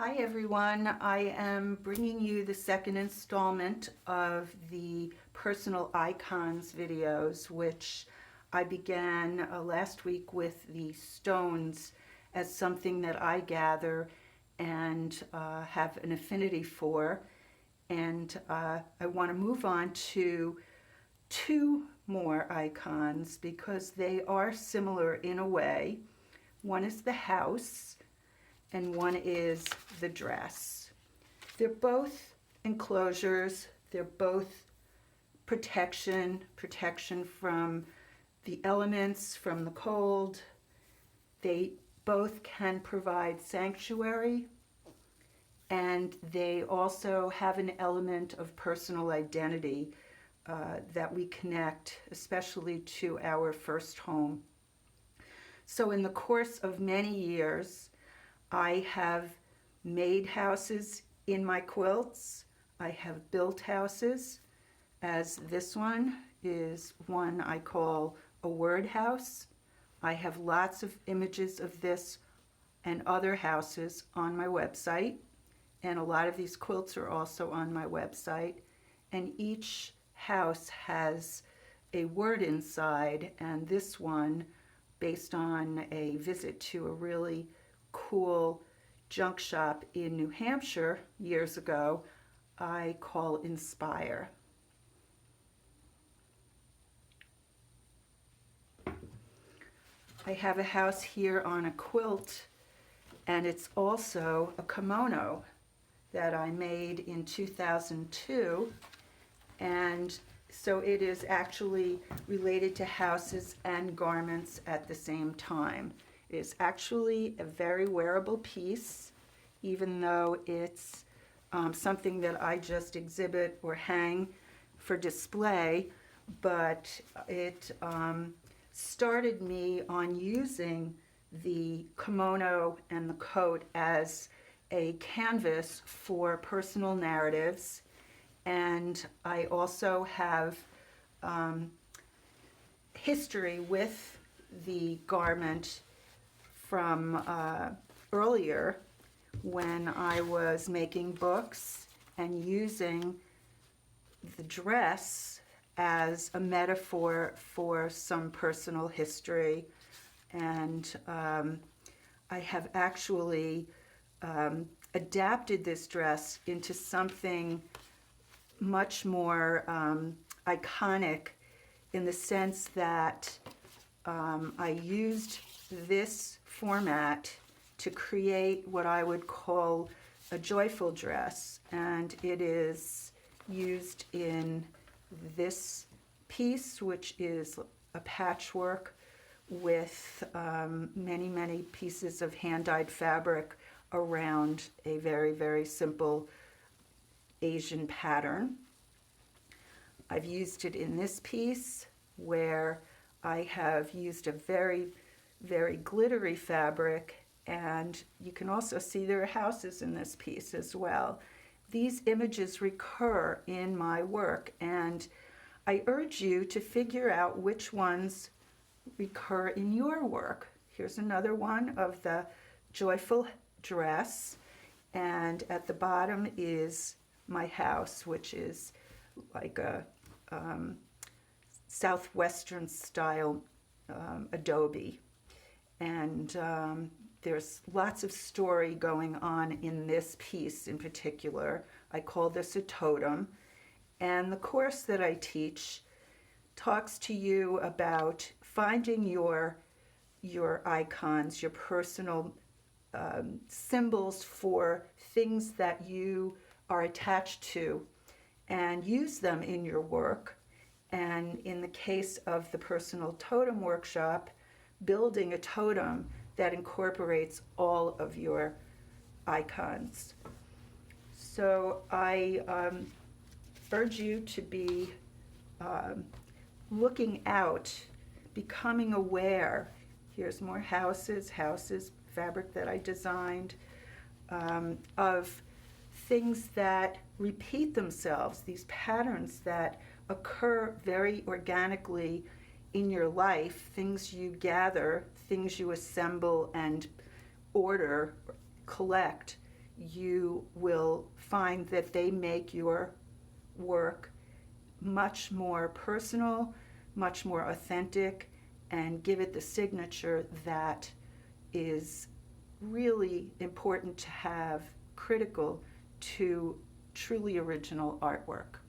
Hi everyone, I am bringing you the second installment of the personal icons videos, which I began last week with the stones as something that I gather and have an affinity for. And I want to move on to two more icons because they are similar in a way. One is the house and one is the dress. They're both enclosures, they're both protection from the elements, from the cold. They both can provide sanctuary, and they also have an element of personal identity that we connect, especially to our first home. So in the course of many years, I have made houses in my quilts. I have built houses, as this one is one I call a word house. I have lots of images of this and other houses on my website, and a lot of these quilts are also on my website. And each house has a word inside, and this one, based on a visit to a really cool junk shop in New Hampshire years ago, I call Inspire. I have a house here on a quilt, and it's also a kimono that I made in 2002, and so it is actually related to houses and garments at the same time. It is actually a very wearable piece, even though it's something that I just exhibit or hang for display, but it started me on using the kimono and the coat as a canvas for personal narratives. And I also have history with the garment from earlier, when I was making books and using the dress as a metaphor for some personal history. And I have actually adapted this dress into something much more iconic, in the sense that I used this format to create what I would call a joyful dress, and it is used in this piece, which is a patchwork with many pieces of hand-dyed fabric around a very simple Asian pattern. I've used it in this piece, where I have used a very glittery fabric, and you can also see there are houses in this piece as well. These images recur in my work, and I urge you to figure out which ones recur in your work. Here's another one of the joyful dress, and at the bottom is my house, which is like a southwestern style adobe. And there's lots of story going on in this piece in particular. I call this a totem. And the course that I teach talks to you about finding your icons, your personal symbols for things that you are attached to, and use them in your work. And in the case of the personal totem workshop, building a totem that incorporates all of your icons. So I urge you to be looking out, becoming aware. Here's more houses, fabric that I designed, of things that repeat themselves, these patterns that occur very organically in your life, things you gather, things you assemble and order, collect you will find that they make your work much more personal, much more authentic, and give it the signature that is really important to have, critical to truly original artwork.